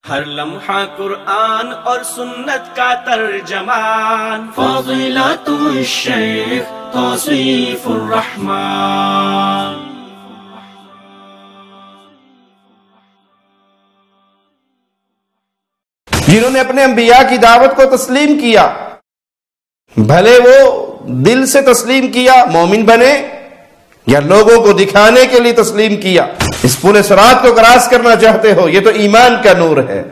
ہر لمحہ قرآن اور سنت کا ترجمان، فضیلۃ الشیخ توصیف الرحمان۔ جنہوں نے اپنے انبیاء کی دعوت کو تسلیم کیا، بھلے وہ دل سے تسلیم کیا مومن بنے یا لوگوں کو دکھانے کے لیے تسلیم کیا، اس پل صراط کو کراس کرنا چاہتے ہو، یہ تو ایمان کا نور ہے،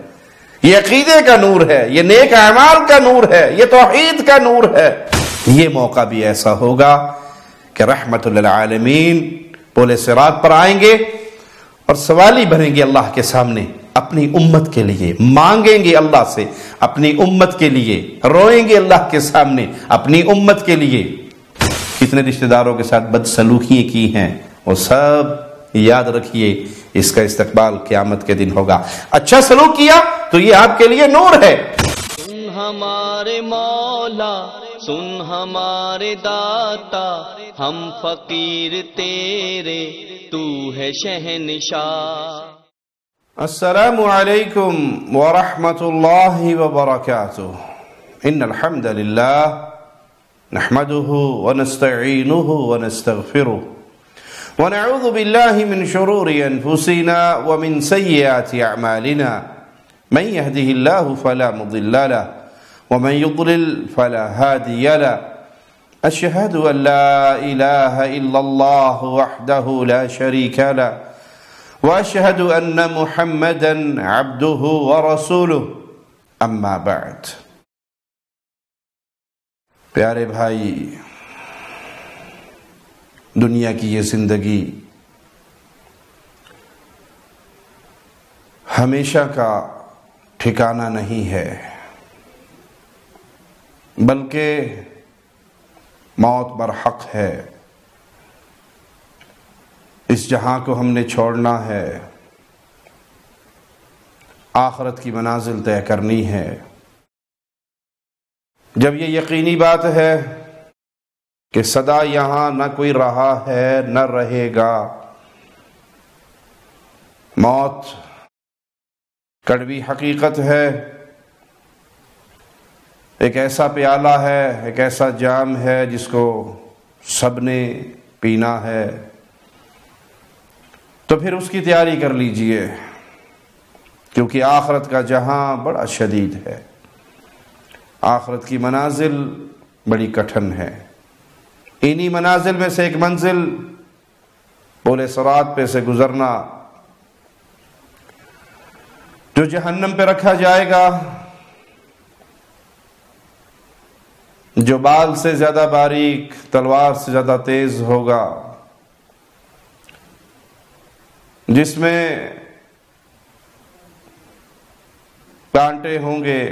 یہ عقیدے کا نور ہے، یہ نیک اعمال کا نور ہے، یہ توحید کا نور ہے۔ یہ موقع بھی ایسا ہوگا کہ رحمت للعالمین پل صراط پر آئیں گے اور سوالی بنیں گے اللہ کے سامنے اپنی امت کے لیے، مانگیں گے اللہ سے اپنی امت کے لیے، روئیں گے اللہ کے سامنے اپنی امت کے لیے۔ کتنے رشتہ داروں کے ساتھ بدسلوکیاں کی ہیں وہ سب یاد رکھیے، اس کا استقبال قیامت کے دن ہوگا۔ اچھا سلوک کیا تو یہ آپ کے لیے نور ہے۔ سن ہمارے مولا، سن ہمارے داتا، ہم فقیر تیرے، تو ہے شہنشاہ۔ السلام علیکم ورحمۃ اللہ وبرکاتہ۔ ان الحمد للہ نحمده ونستعینه ونستغفره ونعوذ بالله من شرور انفسنا ومن سيئات اعمالنا، من يهده الله فلا مضل له ومن يضلل فلا هادي له، اشهد ان لا اله الا الله وحده لا شريك له واشهد ان محمدا عبده ورسوله، اما بعد۔ پیارے بھائی، دنیا کی یہ زندگی ہمیشہ کا ٹھکانہ نہیں ہے، بلکہ موت برحق ہے۔ اس جہاں کو ہم نے چھوڑنا ہے، آخرت کی منازل طے کرنی ہے۔ جب یہ یقینی بات ہے کہ سدا یہاں نہ کوئی رہا ہے نہ رہے گا، موت کڑوی حقیقت ہے، ایک ایسا پیالہ ہے، ایک ایسا جام ہے جس کو سب نے پینا ہے، تو پھر اس کی تیاری کر لیجئے، کیونکہ آخرت کا جہاں بڑا شدید ہے، آخرت کی منازل بڑی کٹھن ہے۔ انہی منازل میں سے ایک منزل پل صراط پہ سے گزرنا، جو جہنم پہ رکھا جائے گا، جو بال سے زیادہ باریک، تلوار سے زیادہ تیز ہوگا، جس میں کانٹے ہوں گے،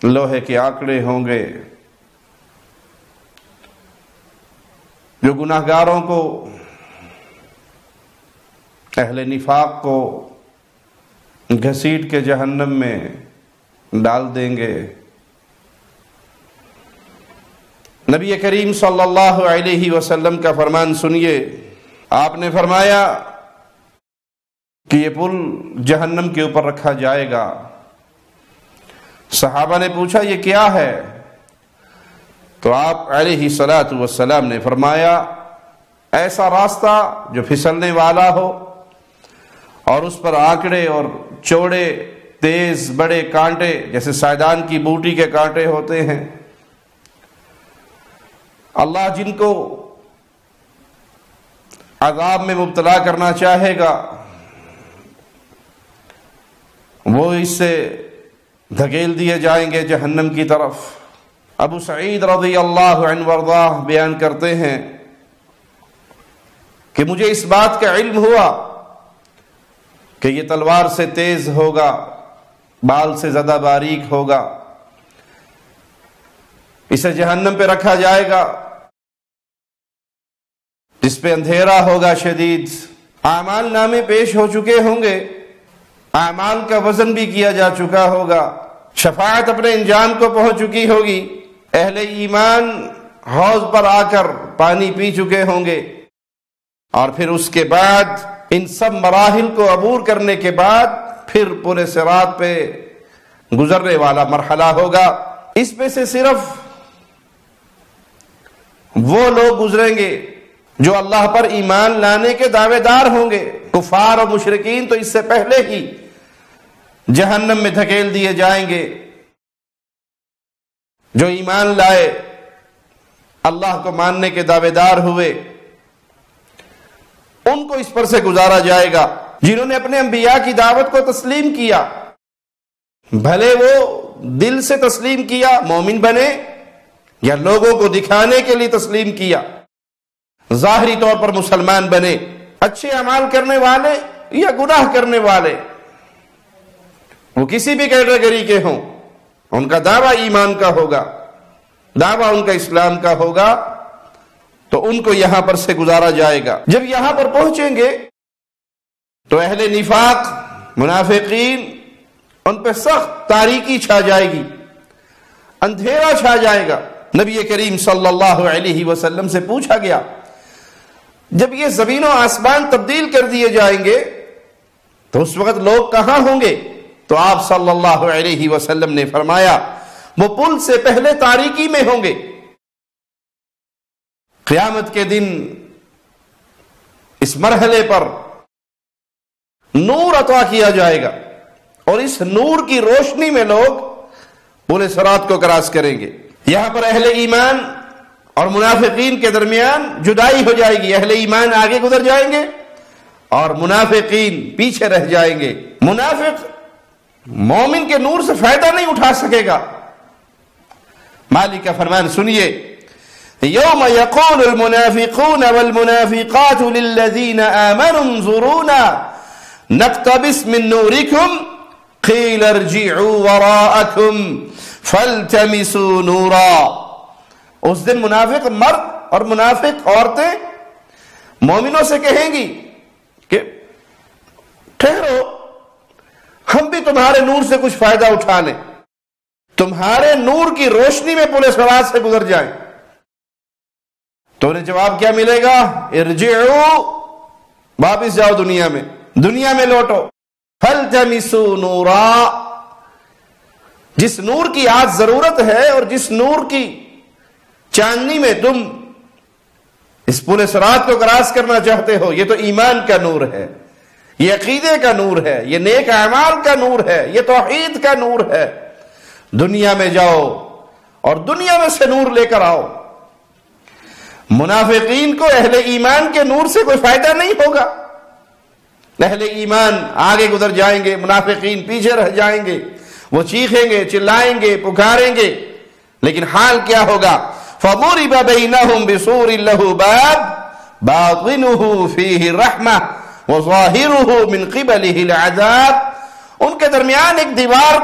لوہے کے آکڑے ہوں گے، جو گناہگاروں کو، اہل نفاق کو گھسیٹ کے جہنم میں ڈال دیں گے۔ نبی کریم صلی اللہ علیہ وسلم کا فرمان سنیے، آپ نے فرمایا کہ یہ پل جہنم کے اوپر رکھا جائے گا۔ صحابہ نے پوچھا یہ کیا ہے؟ تو آپ علیہ الصلاۃ والسلام نے فرمایا ایسا راستہ جو پھسلنے والا ہو اور اس پر آکڑے اور چوڑے تیز بڑے کانٹے جیسے سائدان کی بوٹی کے کانٹے ہوتے ہیں۔ اللہ جن کو عذاب میں مبتلا کرنا چاہے گا وہ اس سے دھکیل دیے جائیں گے جہنم کی طرف۔ ابو سعید رضی اللہ عنہ وارضاہ بیان کرتے ہیں کہ مجھے اس بات کا علم ہوا کہ یہ تلوار سے تیز ہوگا، بال سے زیادہ باریک ہوگا، اسے جہنم پہ رکھا جائے گا، جس پہ اندھیرا ہوگا شدید، اعمال نامے پیش ہو چکے ہوں گے، اعمال کا وزن بھی کیا جا چکا ہوگا، شفاعت اپنے انجام کو پہنچ چکی ہوگی، اہل ایمان حوض پر آ کر پانی پی چکے ہوں گے، اور پھر اس کے بعد ان سب مراحل کو عبور کرنے کے بعد پھر پورے صراط پہ گزرنے والا مرحلہ ہوگا. اس میں سے صرف وہ لوگ گزریں گے جو اللہ پر ایمان لانے کے دعوے دار ہوں گے. کفار اور مشرکین تو اس سے پہلے ہی جہنم میں دھکیل دیے جائیں گے. جو ایمان لائے، اللہ کو ماننے کے دعوے دار ہوئے، ان کو اس پر سے گزارا جائے گا. جنہوں نے اپنے انبیاء کی دعوت کو تسلیم کیا، بھلے وہ دل سے تسلیم کیا، مومن بنے، یا لوگوں کو دکھانے کے لیے تسلیم کیا، ظاہری طور پر مسلمان بنے، اچھے اعمال کرنے والے یا گناہ کرنے والے، وہ کسی بھی کیٹیگری کے ہوں، ان کا دعویٰ ایمان کا ہوگا، دعویٰ ان کا اسلام کا ہوگا، تو ان کو یہاں پر سے گزارا جائے گا. جب یہاں پر پہنچیں گے تو اہل نفاق، منافقین، ان پہ سخت تاریکی چھا جائے گی، اندھیرا چھا جائے گا. نبی کریم صلی اللہ علیہ وسلم سے پوچھا گیا، جب یہ زمین و آسمان تبدیل کر دیے جائیں گے تو اس وقت لوگ کہاں ہوں گے؟ تو آپ صلی اللہ علیہ وسلم نے فرمایا، وہ پل سے پہلے تاریکی میں ہوں گے. قیامت کے دن اس مرحلے پر نور عطا کیا جائے گا، اور اس نور کی روشنی میں لوگ پورے صراط کو کراس کریں گے. یہاں پر اہل ایمان اور منافقین کے درمیان جدائی ہو جائے گی. اہل ایمان آگے گزر جائیں گے اور منافقین پیچھے رہ جائیں گے. منافق مومن کے نور سے فائدہ نہیں اٹھا سکے گا. مالک کا فرمان سنیے، یوم یقول المنافقون والمنافقات للذین آمنوا انظرونا نقتبس من نورکم قیل ارجعوا وراءکم فالتمسوا نورا. اس دن منافق مرد اور منافق عورتیں مومنوں سے کہیں گی کہ ٹھہرو، ہم بھی تمہارے نور سے کچھ فائدہ اٹھا لیں، تمہارے نور کی روشنی میں پورے صراط سے گزر جائیں. تو انہیں جواب کیا ملے گا؟ ارجعوا، واپس جاؤ دنیا میں لوٹو. فالتمسوا نورا، جس نور کی آج ضرورت ہے اور جس نور کی چاندنی میں تم اس پورے صراط کو کراس کرنا چاہتے ہو، یہ تو ایمان کا نور ہے، یہ عقیدے کا نور ہے، یہ نیک اعمال کا نور ہے، یہ توحید کا نور ہے. دنیا میں جاؤ اور دنیا میں سے نور لے کر آؤ. منافقین کو اہل ایمان کے نور سے کوئی فائدہ نہیں ہوگا. اہل ایمان آگے گزر جائیں گے، منافقین پیچھے رہ جائیں گے. وہ چیخیں گے، چلائیں گے، پکاریں گے، لیکن حال کیا ہوگا؟ فَضُرِبَ بَيْنَهُمْ بِسُورٍ لَهُ بَابٌ بَاطِنُهُ فِيهِ الرَّحْمَةُ وَظَاهِرُهُ مِنْ قِبَلِهِ الْعَذَابُ. ان کے درمیان ایک دیوار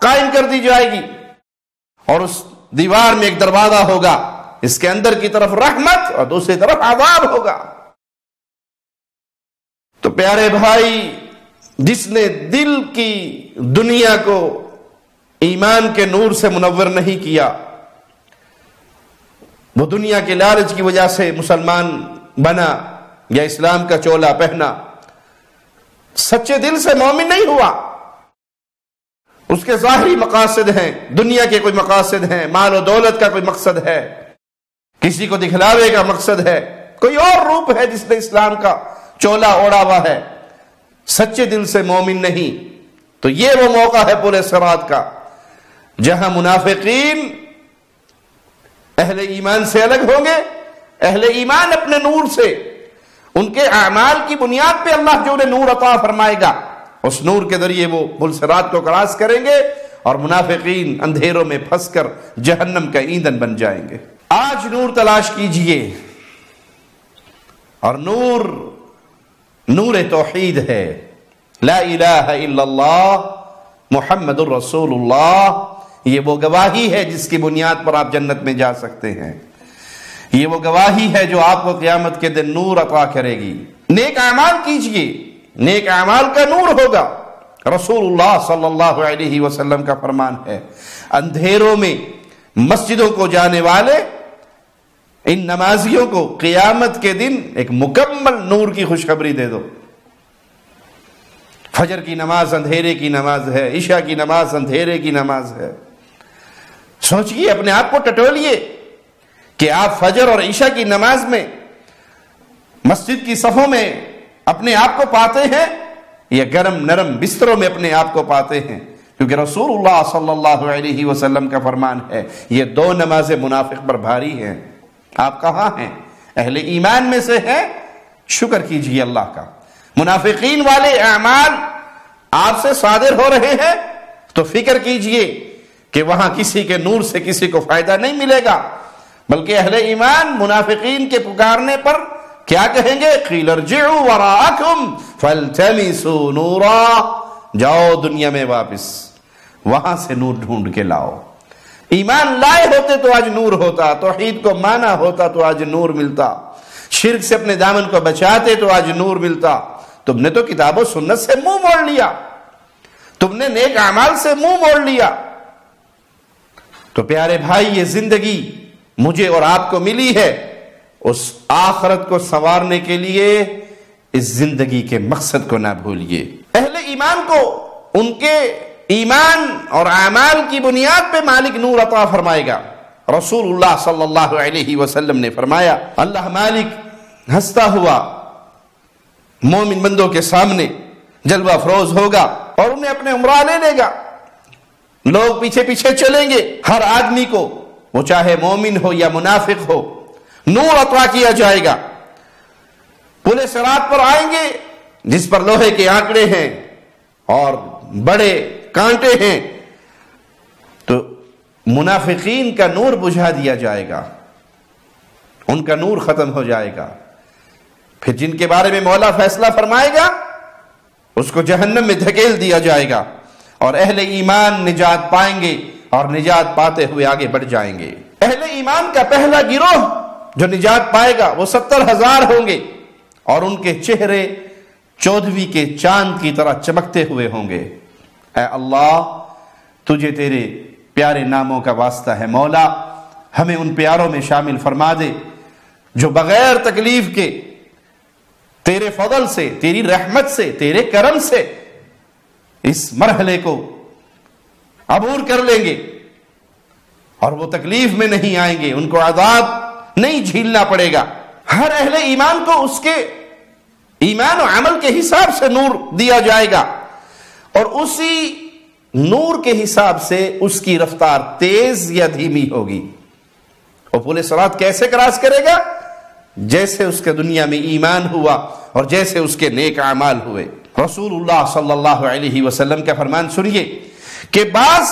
قائم کر دی جائے گی، اور اس دیوار میں ایک دروازہ ہوگا، اس کے اندر کی طرف رحمت اور دوسری طرف عذاب ہوگا. تو پیارے بھائی، جس نے دل کی دنیا کو ایمان کے نور سے منور نہیں کیا، وہ دنیا کے لالچ کی وجہ سے مسلمان بنا یا اسلام کا چولا پہنا، سچے دل سے مومن نہیں ہوا. اس کے ظاہری مقاصد ہیں، دنیا کے کوئی مقاصد ہیں، مال و دولت کا کوئی مقصد ہے، کسی کو دکھلاوے کا مقصد ہے، کوئی اور روپ ہے جس نے اسلام کا چولا اوڑا ہوا ہے، سچے دل سے مومن نہیں. تو یہ وہ موقع ہے پورے صراط کا جہاں منافقین اہل ایمان سے الگ ہوں گے. اہل ایمان اپنے نور سے، ان کے اعمال کی بنیاد پہ اللہ جو انہیں نور عطا فرمائے گا، اس نور کے ذریعے وہ پل صراط کو کراس کریں گے، اور منافقین اندھیروں میں پھنس کر جہنم کا ایندھن بن جائیں گے. آج نور تلاش کیجئے، اور نور توحید ہے. لا الہ الا اللہ محمد الرسول اللہ. یہ وہ گواہی ہے جس کی بنیاد پر آپ جنت میں جا سکتے ہیں. یہ وہ گواہی ہے جو آپ کو قیامت کے دن نور عطا کرے گی. نیک اعمال کیجئے، نیک اعمال کا نور ہوگا. رسول اللہ صلی اللہ علیہ وسلم کا فرمان ہے، اندھیروں میں مسجدوں کو جانے والے ان نمازیوں کو قیامت کے دن ایک مکمل نور کی خوشخبری دے دو. فجر کی نماز اندھیرے کی نماز ہے، عشاء کی نماز اندھیرے کی نماز ہے۔ سوچئے، اپنے آپ کو ٹٹولیے کہ آپ فجر اور عشاء کی نماز میں مسجد کی صفوں میں اپنے آپ کو پاتے ہیں یا گرم نرم بستروں میں اپنے آپ کو پاتے ہیں؟ کیونکہ رسول اللہ صلی اللہ علیہ وسلم کا فرمان ہے یہ دو نمازیں منافق پر بھاری ہیں۔ آپ کہاں ہیں؟ اہل ایمان میں سے ہیں؟ شکر کیجئے اللہ کا۔ منافقین والے اعمال آپ سے صادر ہو رہے ہیں تو فکر کیجئے کہ وہاں کسی کے نور سے کسی کو فائدہ نہیں ملے گا، بلکہ اہل ایمان منافقین کے پکارنے پر کیا کہیں گے؟ قیل ارجعوا وراءکم فالتمسوا نورا، جاؤ دنیا میں واپس، وہاں سے نور ڈھونڈ کے لاؤ۔ ایمان لائے ہوتے تو آج نور ہوتا، توحید کو مانا ہوتا تو آج نور ملتا، شرک سے اپنے دامن کو بچاتے تو آج نور ملتا۔ تم نے تو کتاب و سنت سے منہ موڑ لیا، تم نے نیک اعمال سے منہ موڑ لیا۔ تو پیارے بھائی، یہ زندگی مجھے اور آپ کو ملی ہے، اس آخرت کو سنوارنے کے لیے اس زندگی کے مقصد کو نہ بھولیے۔ اہل ایمان کو ان کے ایمان اور اعمال کی بنیاد پہ مالک نور عطا فرمائے گا۔ رسول اللہ صلی اللہ علیہ وسلم نے فرمایا، اللہ مالک ہنستا ہوا مومن بندوں کے سامنے جلوہ افروز ہوگا اور انہیں اپنے امراء لے لے گا، لوگ پیچھے پیچھے چلیں گے، ہر آدمی کو، وہ چاہے مومن ہو یا منافق ہو، نور عطا کیا جائے گا۔ پل صراط پر آئیں گے جس پر لوہے کے آنکڑے ہیں اور بڑے کانٹے ہیں، تو منافقین کا نور بجھا دیا جائے گا، ان کا نور ختم ہو جائے گا۔ پھر جن کے بارے میں مولا فیصلہ فرمائے گا اس کو جہنم میں دھکیل دیا جائے گا، اور اہل ایمان نجات پائیں گے اور نجات پاتے ہوئے آگے بڑھ جائیں گے۔ اہل ایمان کا پہلا گروہ جو نجات پائے گا وہ 70,000 ہوں گے، اور ان کے چہرے 14ویں کے چاند کی طرح چمکتے ہوئے ہوں گے۔ اے اللہ، تجھے تیرے پیارے ناموں کا واسطہ ہے مولا، ہمیں ان پیاروں میں شامل فرما دے جو بغیر تکلیف کے تیرے فضل سے، تیری رحمت سے، تیرے کرم سے اس مرحلے کو عبور کر لیں گے اور وہ تکلیف میں نہیں آئیں گے، ان کو عذاب نہیں جھیلنا پڑے گا۔ ہر اہل ایمان کو اس کے ایمان و عمل کے حساب سے نور دیا جائے گا، اور اسی نور کے حساب سے اس کی رفتار تیز یا دھیمی ہوگی۔ اور پل صراط کیسے کراس کرے گا؟ جیسے اس کے دنیا میں ایمان ہوا اور جیسے اس کے نیک اعمال ہوئے۔ رسول اللہ صلی اللہ علیہ وسلم کا فرمان سنیے کہ بعض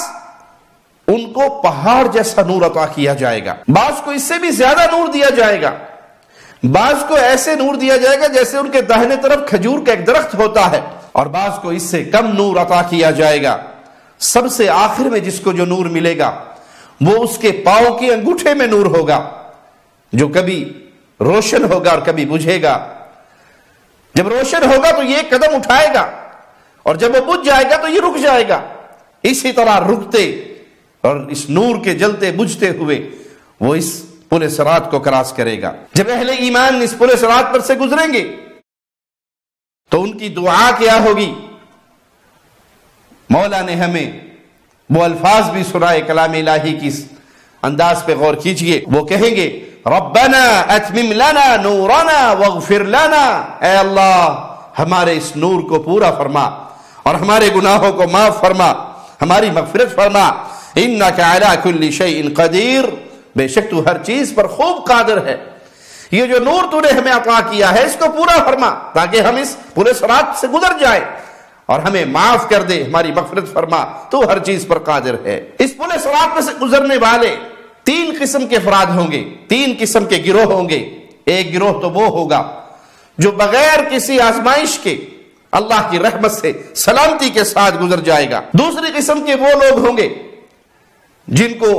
ان کو پہاڑ جیسا نور عطا کیا جائے گا، بعض کو اس سے بھی زیادہ نور دیا جائے گا، بعض کو ایسے نور دیا جائے گا جیسے ان کے داہنے طرف کھجور کا ایک درخت ہوتا ہے، اور بعض کو اس سے کم نور عطا کیا جائے گا۔ سب سے آخر میں جس کو جو نور ملے گا وہ اس کے پاؤں کے انگوٹھے میں نور ہوگا، جو کبھی روشن ہوگا اور کبھی بجھے گا۔ جب روشن ہوگا تو یہ قدم اٹھائے گا، اور جب وہ بجھ جائے گا تو یہ رک جائے گا۔ اسی طرح رکتے اور اس نور کے جلتے بجھتے ہوئے وہ اس پل صراط کو کراس کرے گا۔ جب اہل ایمان اس پل صراط پر سے گزریں گے تو ان کی دعا کیا ہوگی؟ مولا نے ہمیں وہ الفاظ بھی سنائے کلام الہی کی انداز پہ غور کیجئے۔ وہ کہیں گے ربنا اتمم لنا نورنا واغفر لنا، اے اللہ ہمارے اس نور کو پورا فرما اور ہمارے گناہوں کو معاف فرما، ہماری مغفرت فرما، انک علی کل شیء قدیر، بے شک تو ہر چیز پر خوب قادر ہے۔ یہ جو نور تو نے ہمیں عطا کیا ہے اس کو پورا فرما تاکہ ہم اس پورے صراط سے گزر جائیں، اور ہمیں معاف کر دے، ہماری مغفرت فرما، تو ہر چیز پر قادر ہے۔ اس پورے صراط میں سے گزرنے والے 3 قسم کے افراد ہوں گے، 3 قسم کے گروہ ہوں گے۔ ایک گروہ تو وہ ہوگا جو بغیر کسی آزمائش کے اللہ کی رحمت سے سلامتی کے ساتھ گزر جائے گا۔ دوسری قسم کے وہ لوگ ہوں گے جن کو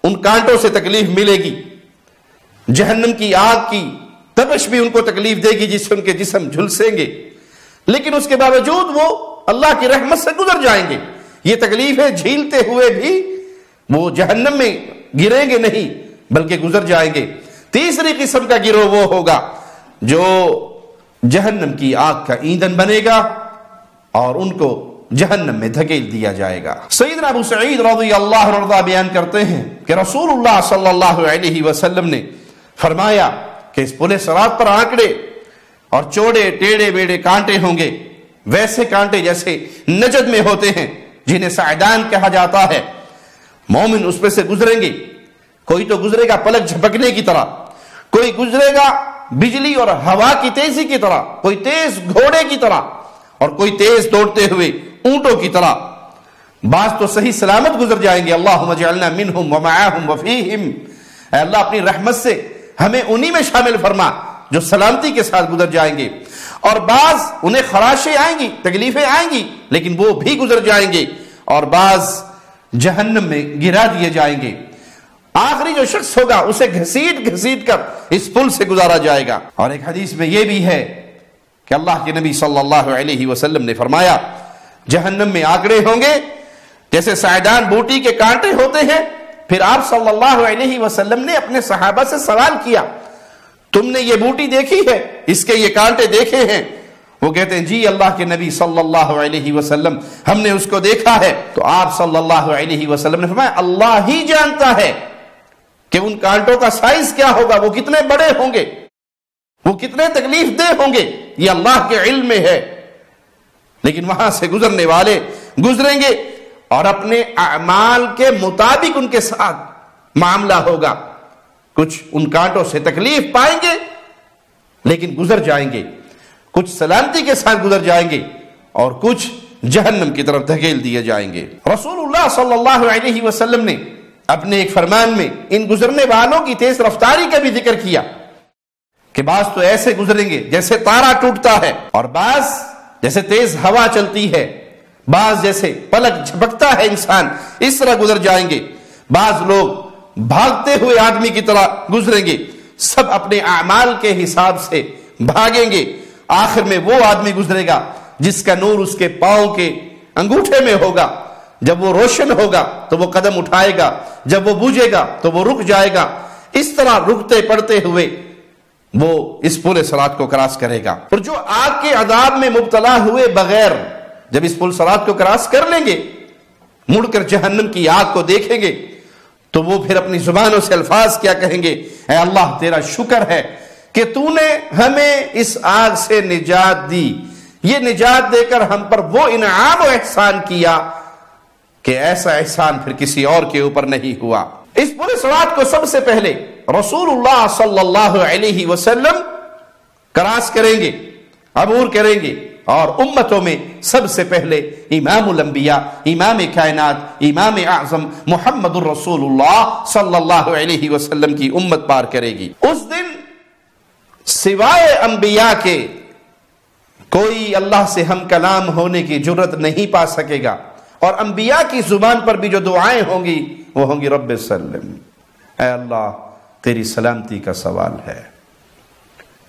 ان کانٹوں سے تکلیف ملے گی، جہنم کی آگ کی تپش بھی ان کو تکلیف دے گی جس سے ان کے جسم جھلسیں گے، لیکن اس کے باوجود وہ اللہ کی رحمت سے گزر جائیں گے۔ یہ تکلیفیں جھیلتے ہوئے بھی وہ جہنم میں گریں گے نہیں بلکہ گزر جائیں گے۔ تیسری قسم کا گروہ وہ ہوگا جو جہنم کی آگ کا ایندھن بنے گا اور ان کو جہنم میں دھکیل دیا جائے گا۔ سیدنا ابو سعید رضی اللہ عنہ بیان کرتے ہیں کہ رسول اللہ صلی اللہ علیہ وسلم نے فرمایا کہ اس پل صراط پر آنکڑے اور چوڑے ٹیڑے بیڑے کانٹے ہوں گے، ویسے کانٹے جیسے نجد میں ہوتے ہیں جنہیں سعدان کہا جاتا ہے۔ مومن اس پہ سے گزریں گے، کوئی تو گزرے گا پلک جھپکنے کی طرح، کوئی گزرے گا بجلی اور ہوا کی تیزی کی طرح، کوئی تیز گھوڑے کی طرح، اور کوئی تیز دوڑتے ہوئے اونٹوں کی طرح۔ بعض تو صحیح سلامت گزر جائیں گے، اللہم اجعلنا منہم ومعاہم وفیہم، اے اللہ اپنی رحمت سے ہمیں انہی میں شامل فرما جو سلامتی کے ساتھ گزر جائیں گے۔ اور بعض انہیں خراشیں آئیں گی، تکلیفیں آئیں گی، لیکن وہ بھی گزر جائیں گے، اور بعض جہنم میں گرا دیے جائیں گے۔ آخری جو شخص ہوگا اسے گھسیٹ گھسیٹ کر اس پل سے گزارا جائے گا۔ اور ایک حدیث میں یہ بھی ہے کہ اللہ کے نبی صلی اللہ علیہ وسلم نے فرمایا جہنم میں آنکڑے ہوں گے جیسے سعدان بوٹی کے کانٹے ہوتے ہیں۔ پھر آپ صلی اللہ علیہ وسلم نے اپنے صحابہ سے سوال کیا، تم نے یہ بوٹی دیکھی ہے، اس کے یہ کانٹے دیکھے ہیں؟ وہ کہتے ہیں جی اللہ کے نبی صلی اللہ علیہ وسلم ہم نے اس کو دیکھا ہے۔ تو آپ صلی اللہ علیہ وسلم نے فرمایا اللہ ہی جانتا ہے کہ ان کانٹوں کا سائز کیا ہوگا، وہ کتنے بڑے ہوں گے، وہ کتنے تکلیف دہ ہوں گے، یہ اللہ کے علم میں ہے۔ لیکن وہاں سے گزرنے والے گزریں گے اور اپنے اعمال کے مطابق ان کے ساتھ معاملہ ہوگا۔ کچھ ان کانٹوں سے تکلیف پائیں گے لیکن گزر جائیں گے، کچھ سلامتی کے ساتھ گزر جائیں گے، اور کچھ جہنم کی طرف دھکیل دیے جائیں گے۔ رسول اللہ صلی اللہ علیہ وسلم نے اپنے ایک فرمان میں ان گزرنے والوں کی تیز رفتاری کا بھی ذکر کیا کہ بعض تو ایسے گزریں گے جیسے تارا ٹوٹتا ہے، اور بعض جیسے تیز ہوا چلتی ہے، بعض جیسے پلک جھپکتا ہے انسان، اس طرح گزر جائیں گے۔ بعض لوگ بھاگتے ہوئے آدمی کی طرح گزریں گے، سب اپنے اعمال کے حساب سے بھاگیں گے۔ آخر میں وہ آدمی گزرے گا جس کا نور اس کے پاؤں کے انگوٹھے میں ہوگا۔ جب وہ روشن ہوگا تو وہ قدم اٹھائے گا، جب وہ بجھے گا تو وہ رک جائے گا۔ اس طرح رکتے پڑتے ہوئے وہ اس پل صراط کو کراس کرے گا۔ اور جو آگ کے عذاب میں مبتلا ہوئے بغیر جب اس پل صراط کو کراس کر لیں گے، مڑ کر جہنم کی آگ کو دیکھیں گے تو وہ پھر اپنی زبانوں سے الفاظ کیا کہیں گے، اے اللہ تیرا شکر ہے کہ تو نے ہمیں اس آگ سے نجات دی، یہ نجات دے کر ہم پر وہ انعام و احسان کیا کہ ایسا احسان پھر کسی اور کے اوپر نہیں ہوا۔ اس پورے صراط کو سب سے پہلے رسول اللہ صلی اللہ علیہ وسلم کراس کریں گے، عبور کریں گے، اور امتوں میں سب سے پہلے امام الانبیاء، امام کائنات، امام اعظم محمد الرسول اللہ صلی اللہ علیہ وسلم کی امت پار کرے گی۔ اس دن سوائے انبیاء کے کوئی اللہ سے ہم کلام ہونے کی جرت نہیں پا سکے گا، اور انبیاء کی زبان پر بھی جو دعائیں ہوں گی وہ ہوں گی رب سلم، اے اللہ تیری سلامتی کا سوال ہے،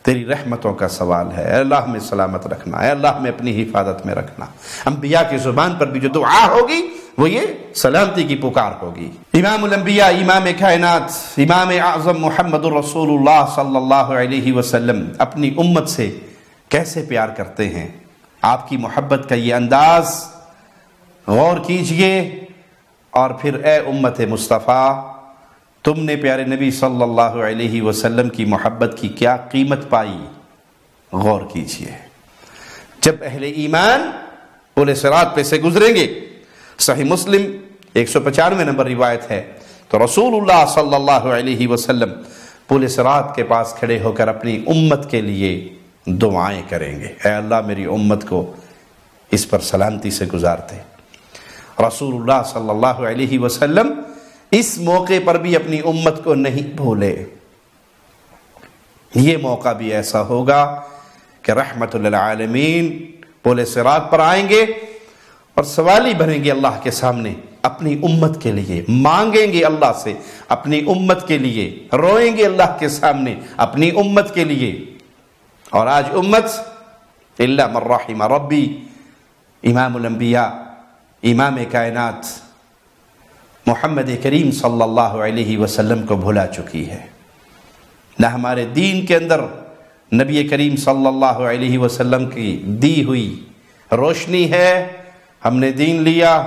تیری رحمتوں کا سوال ہے، اے اللہ میں سلامت رکھنا، اے اللہ میں اپنی حفاظت میں رکھنا۔ انبیاء کی زبان پر بھی جو دعا ہوگی وہ یہ سلامتی کی پکار ہوگی۔ امام الانبیاء، امام کائنات، امام اعظم محمد الرسول اللہ صلی اللہ علیہ وسلم اپنی امت سے کیسے پیار کرتے ہیں، آپ کی محبت کا یہ انداز غور کیجئے، اور پھر اے امت مصطفیٰ تم نے پیارے نبی صلی اللہ علیہ وسلم کی محبت کی کیا قیمت پائی، غور کیجئے۔ جب اہل ایمان پل صراط پہ سے گزریں گے، صحیح مسلم 195 نمبر روایت ہے، تو رسول اللہ صلی اللہ علیہ وسلم پل صراط کے پاس کھڑے ہو کر اپنی امت کے لیے دعائیں کریں گے، اے اللہ میری امت کو اس پر سلامتی سے گزارتے۔ رسول اللہ صلی اللہ علیہ وسلم اس موقع پر بھی اپنی امت کو نہیں بھولے۔ یہ موقع بھی ایسا ہوگا کہ رحمت للعالمین پل صراط پر آئیں گے اور سوالی بنیں گے اللہ کے سامنے اپنی امت کے لیے، مانگیں گے اللہ سے اپنی امت کے لیے، روئیں گے اللہ کے سامنے اپنی امت کے لیے۔ اور آج امت الا من رحم ربی، امام الانبیاء، امام کائنات محمد کریم صلی اللہ علیہ وسلم کو بھلا چکی ہے۔ نہ ہمارے دین کے اندر نبی کریم صلی اللہ علیہ وسلم کی دی ہوئی روشنی ہے، ہم نے دین لیا،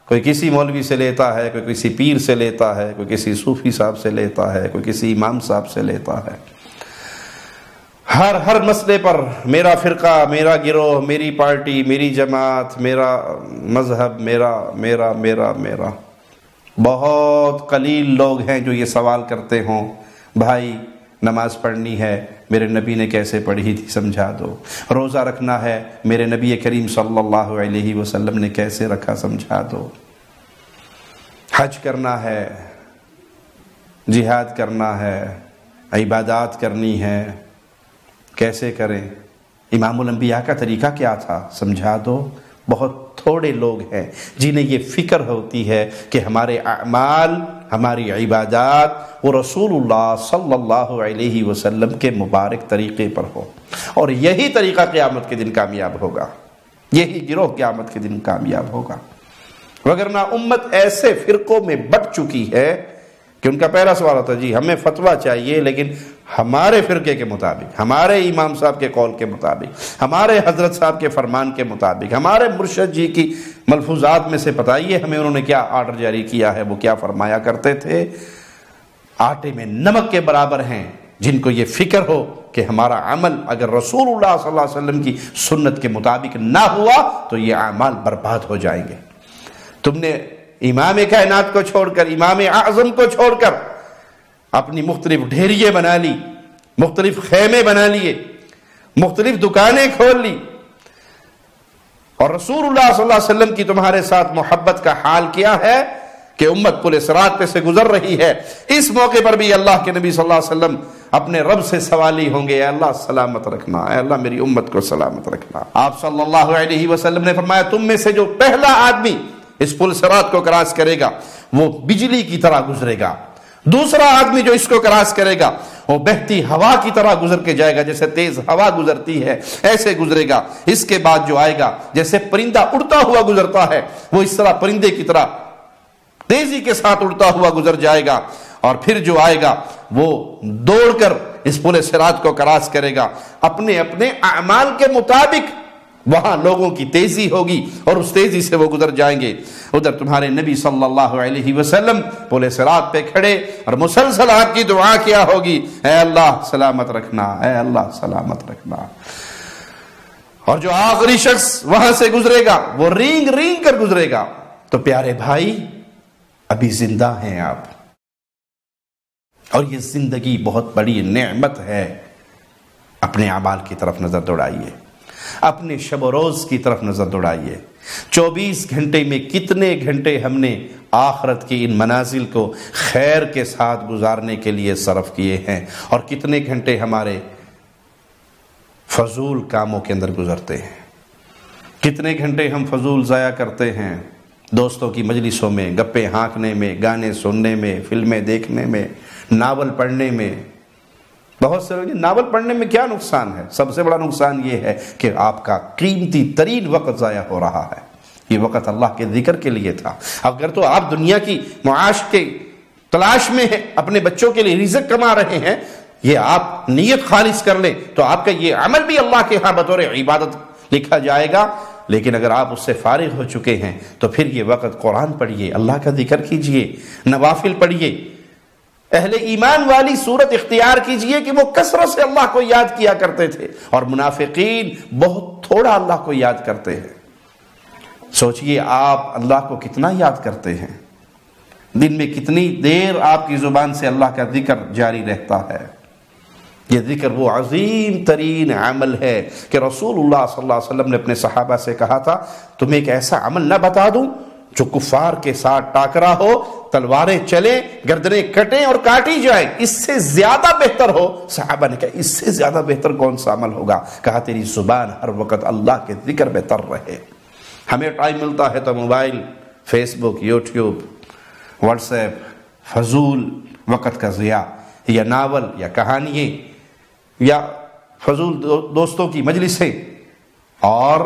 کوئی کسی مولوی سے لیتا ہے، کوئی کسی پیر سے لیتا ہے، کوئی کسی صوفی صاحب سے لیتا ہے، کوئی کسی امام صاحب سے لیتا ہے۔ ہر مسئلے پر میرا فرقہ، میرا گروہ، میری پارٹی، میری جماعت، میرا مذہب، میرا۔ بہت قلیل لوگ ہیں جو یہ سوال کرتے ہوں، بھائی نماز پڑھنی ہے، میرے نبی نے کیسے پڑھی تھی سمجھا دو۔ روزہ رکھنا ہے، میرے نبی کریم صلی اللہ علیہ وسلم نے کیسے رکھا سمجھا دو۔ حج کرنا ہے، جہاد کرنا ہے، عبادات کرنی ہے، کیسے کریں؟ امام الانبیاء کا طریقہ کیا تھا سمجھا دو۔ بہت تھوڑے لوگ ہیں جنہیں یہ فکر ہوتی ہے کہ ہمارے اعمال، ہماری عبادات وہ رسول اللہ صلی اللہ علیہ وسلم کے مبارک طریقے پر ہو، اور یہی طریقہ قیامت کے دن کامیاب ہوگا، یہی گروہ قیامت کے دن کامیاب ہوگا۔ وگرنہ امت ایسے فرقوں میں بٹ چکی ہے کہ ان کا پہلا سوال ہوتا ہے جی ہمیں فتویٰ چاہیے، لیکن ہمارے فرقے کے مطابق، ہمارے امام صاحب کے قول کے مطابق، ہمارے حضرت صاحب کے فرمان کے مطابق، ہمارے مرشد جی کی ملفوظات میں سے بتائیے ہمیں انہوں نے کیا آرڈر جاری کیا ہے، وہ کیا فرمایا کرتے تھے۔ آٹے میں نمک کے برابر ہیں جن کو یہ فکر ہو کہ ہمارا عمل اگر رسول اللہ صلی اللہ علیہ وسلم کی سنت کے مطابق نہ ہوا تو یہ اعمال برباد ہو جائیں گے۔ تم نے امام کائنات کو چھوڑ کر، امام اعظم کو چھوڑ کر اپنی مختلف ڈھیریے بنا لی، مختلف خیمے بنا لیے، مختلف دکانیں کھول لی، اور رسول اللہ صلی اللہ علیہ وسلم کی تمہارے ساتھ محبت کا حال کیا ہے کہ امت پل صراط پہ سے گزر رہی ہے۔ اس موقع پر بھی اللہ کے نبی صلی اللہ علیہ وسلم اپنے رب سے سوالی ہوں گے، اے اللہ سلامت رکھنا، اے اللہ میری امت کو سلامت رکھنا۔ آپ صلی اللہ علیہ وسلم نے فرمایا تم میں سے جو پہلا آدمی اس پل صراط کو کراس کرے گا وہ بجلی کی طرح گزرے گا، دوسرا آدمی جو اس کو کراس کرے گا وہ بہتی ہوا کی طرح گزر کے جائے گا، جیسے تیز ہوا گزرتی ہے ایسے گزرے گا۔ اس کے بعد جو آئے گا جیسے پرندہ اڑتا ہوا گزرتا ہے وہ اس طرح پرندے کی طرح تیزی کے ساتھ اڑتا ہوا گزر جائے گا، اور پھر جو آئے گا وہ دوڑ کر اس پل صراط کو کراس کرے گا اپنے اپنے اعمال کے مطابق۔ وہاں لوگوں کی تیزی ہوگی اور اس تیزی سے وہ گزر جائیں گے۔ ادھر تمہارے نبی صلی اللہ علیہ وسلم پل صراط پہ کھڑے اور مسلسل آپ کی دعا کیا ہوگی، اے اللہ سلامت رکھنا، اے اللہ سلامت رکھنا۔ اور جو آخری شخص وہاں سے گزرے گا وہ رینگ رینگ کر گزرے گا۔ تو پیارے بھائی ابھی زندہ ہیں آپ، اور یہ زندگی بہت بڑی نعمت ہے۔ اپنے اعمال کی طرف نظر دوڑائیے، اپنے شب و روز کی طرف نظر دوڑائیے۔ 24 گھنٹے میں کتنے گھنٹے ہم نے آخرت کی ان منازل کو خیر کے ساتھ گزارنے کے لیے صرف کیے ہیں، اور کتنے گھنٹے ہمارے فضول کاموں کے اندر گزرتے ہیں، کتنے گھنٹے ہم فضول ضائع کرتے ہیں دوستوں کی مجلسوں میں، گپے ہانکنے میں، گانے سننے میں، فلمیں دیکھنے میں، ناول پڑھنے میں۔ بہت سے لوگ ناول پڑھنے میں کیا نقصان ہے؟ سب سے بڑا نقصان یہ ہے کہ آپ کا قیمتی ترین وقت ضائع ہو رہا ہے۔ یہ وقت اللہ کے ذکر کے لیے تھا۔ اگر تو آپ دنیا کی معاش کے تلاش میں ہیں، اپنے بچوں کے لیے رزق کما رہے ہیں، یہ آپ نیت خالص کر لیں تو آپ کا یہ عمل بھی اللہ کے ہاں بطور عبادت لکھا جائے گا۔ لیکن اگر آپ اس سے فارغ ہو چکے ہیں تو پھر یہ وقت قرآن پڑھیے، اللہ کا ذکر کیجئے، نوافل پڑھیے، اہل ایمان والی صورت اختیار کیجئے کہ وہ کثرت سے اللہ کو یاد کیا کرتے تھے، اور منافقین بہت تھوڑا اللہ کو یاد کرتے ہیں۔ سوچئے آپ اللہ کو کتنا یاد کرتے ہیں، دن میں کتنی دیر آپ کی زبان سے اللہ کا ذکر جاری رہتا ہے۔ یہ ذکر وہ عظیم ترین عمل ہے کہ رسول اللہ صلی اللہ علیہ وسلم نے اپنے صحابہ سے کہا تھا تمہیں ایک ایسا عمل نہ بتا دوں جو کفار کے ساتھ ٹاکرا ہو، تلواریں چلیں، گردنیں کٹیں اور کاٹی جائیں، اس سے زیادہ بہتر ہو۔ صحابہ نے کہا اس سے زیادہ بہتر کون سا عمل ہوگا؟ کہا تیری زبان ہر وقت اللہ کے ذکر میں تر رہے۔ ہمیں ٹائم ملتا ہے تو موبائل، فیس بک، یوٹیوب، واٹس ایپ، فضول وقت کا ضیاع، یا ناول یا کہانیاں یا فضول دوستوں کی مجلسیں، اور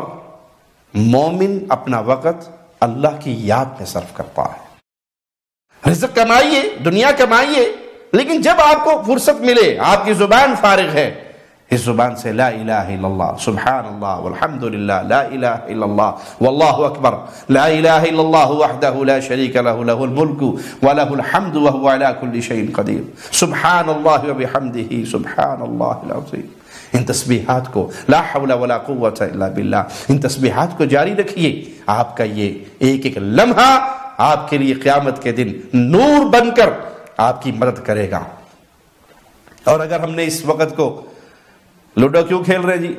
مومن اپنا وقت اللہ کی یاد میں صرف کرتا ہے۔ رزق کمائیے، دنیا کمائیے، لیکن جب آپ کو فرصت ملے، آپ کی زبان فارغ ہے، اس زبان سے لا الہ الا اللہ سبحان اللہ والحمدللہ لا الہ الا اللہ واللہ اکبر لا الہ الا اللہ وحدہ لا شریک لہ لہ الملک ولہ الحمد وہو علی کل شیء قدیر سبحان اللہ وبحمدہ سبحان اللہ العظیم. ان تسبیحات کو لا حول ولا قوت الا باللہ، ان تسبیحات کو جاری رکھیے. آپ کا یہ ایک ایک لمحہ آپ کے لیے قیامت کے دن نور بن کر آپ کی مدد کرے گا. اور اگر ہم نے اس وقت کو لوڈو کیوں کھیل رہے جی؟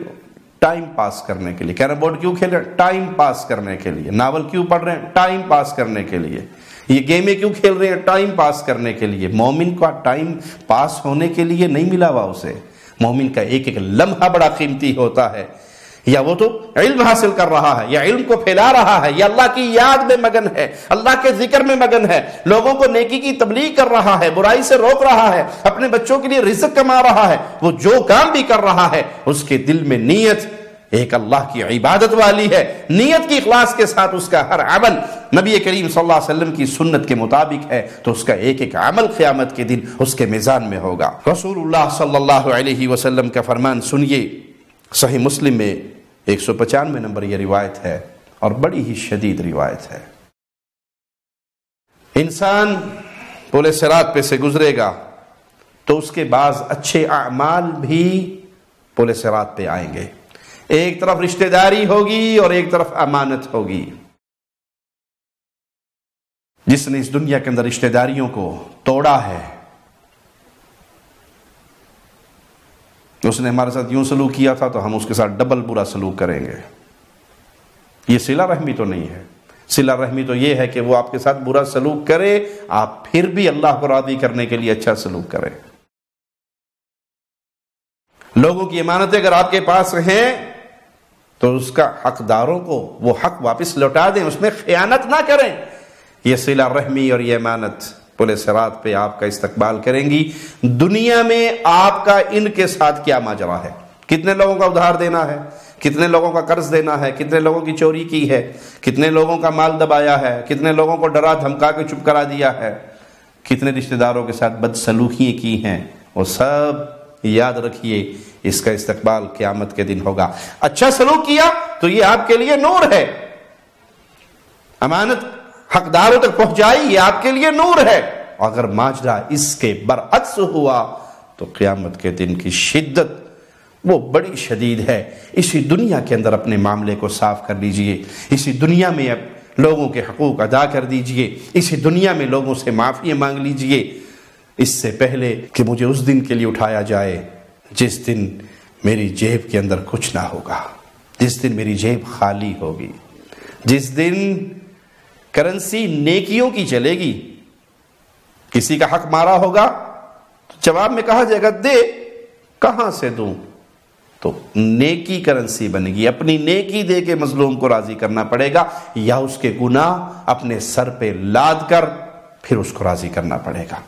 ٹائم پاس کرنے کے لیے. کیرم بورڈ کیوں کھیل رہے ہیں؟ ٹائم پاس کرنے کے لیے. ناول کیوں پڑھ رہے ہیں؟ ٹائم پاس کرنے کے لیے. یہ گیمیں کیوں کھیل رہے ہیں؟ ٹائم پاس کرنے کے لیے. مومن کا ٹائم پاس ہونے کے لیے نہیں ملا ہوا اسے. مومن کا ایک ایک لمحہ بڑا قیمتی ہوتا ہے. یا وہ تو علم حاصل کر رہا ہے، یا علم کو پھیلا رہا ہے، یا اللہ کی یاد میں مگن ہے، اللہ کے ذکر میں مگن ہے، لوگوں کو نیکی کی تبلیغ کر رہا ہے، برائی سے روک رہا ہے، اپنے بچوں کے لیے رزق کما رہا ہے. وہ جو کام بھی کر رہا ہے اس کے دل میں نیت ایک اللہ کی عبادت والی ہے. نیت کی اخلاص کے ساتھ اس کا ہر عمل نبی کریم صلی اللہ علیہ وسلم کی سنت کے مطابق ہے تو اس کا ایک ایک عمل قیامت کے دن اس کے میزان میں ہوگا. رسول اللہ صلی اللہ علیہ وسلم کا فرمان سنیے. صحیح مسلم میں 195 نمبر یہ روایت ہے اور بڑی ہی شدید روایت ہے. انسان پل صراط پہ سے گزرے گا تو اس کے بعض اچھے اعمال بھی پل صراط پہ آئیں گے. ایک طرف رشتہ داری ہوگی اور ایک طرف امانت ہوگی. جس نے اس دنیا کے اندر رشتہ داریوں کو توڑا ہے اس نے ہمارے ساتھ یوں سلوک کیا تھا تو ہم اس کے ساتھ ڈبل برا سلوک کریں گے. یہ صلہ رحمی تو نہیں ہے. صلہ رحمی تو یہ ہے کہ وہ آپ کے ساتھ برا سلوک کرے، آپ پھر بھی اللہ کو راضی کرنے کے لیے اچھا سلوک کریں. لوگوں کی امانتیں اگر آپ کے پاس ہیں تو اس کا حقداروں کو وہ حق واپس لوٹا دیں، اس میں خیانت نہ کریں. یہ صلہ رحمی اور یہ امانت پل صراط پہ آپ کا استقبال کریں گی. دنیا میں آپ کا ان کے ساتھ کیا ماجرا ہے؟ کتنے لوگوں کا ادھار دینا ہے، کتنے لوگوں کا قرض دینا ہے، کتنے لوگوں کی چوری کی ہے، کتنے لوگوں کا مال دبایا ہے، کتنے لوگوں کو ڈرا دھمکا کے چپ کرا دیا ہے، کتنے رشتہ داروں کے ساتھ بدسلوکیاں کی ہیں. وہ سب یاد رکھیے اس کا استقبال قیامت کے دن ہوگا. اچھا سلوک کیا تو یہ آپ کے لیے نور ہے. امانت حقداروں تک پہنچائی یہ آپ کے لیے نور ہے. اگر ماجرا اس کے برعکس ہوا تو قیامت کے دن کی شدت وہ بڑی شدید ہے. اسی دنیا کے اندر اپنے معاملے کو صاف کر لیجئے. اسی دنیا میں اب لوگوں کے حقوق ادا کر دیجئے. اسی دنیا میں لوگوں سے معافی مانگ لیجئے اس سے پہلے کہ مجھے اس دن کے لیے اٹھایا جائے جس دن میری جیب کے اندر کچھ نہ ہوگا، جس دن میری جیب خالی ہوگی، جس دن کرنسی نیکیوں کی چلے گی. کسی کا حق مارا ہوگا جواب میں کہا جائے گا دے، کہاں سے دوں؟ تو نیکی کرنسی بنے گی. اپنی نیکی دے کے مظلوم کو راضی کرنا پڑے گا یا اس کے گناہ اپنے سر پہ لاد کر پھر اس کو راضی کرنا پڑے گا.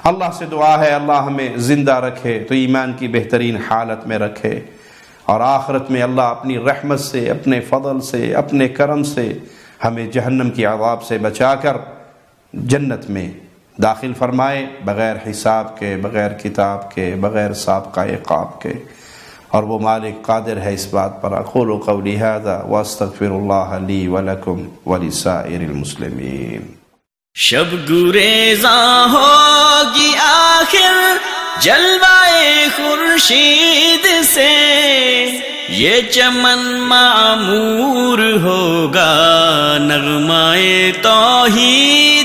اللہ سے دعا ہے اللہ ہمیں زندہ رکھے تو ایمان کی بہترین حالت میں رکھے، اور آخرت میں اللہ اپنی رحمت سے، اپنے فضل سے، اپنے کرم سے ہمیں جہنم کی عذاب سے بچا کر جنت میں داخل فرمائے بغیر حساب کے، بغیر کتاب کے، بغیر سابقہ عقاب کے. اور وہ مالک قادر ہے اس بات پر. اقول قولی ھذا واستغفر اللہ لی ولکم ولسائر المسلمین. شب گریزاں ہوگی آخر جلوائے خورشید سے، یہ چمن معمور ہوگا نغمہ توحید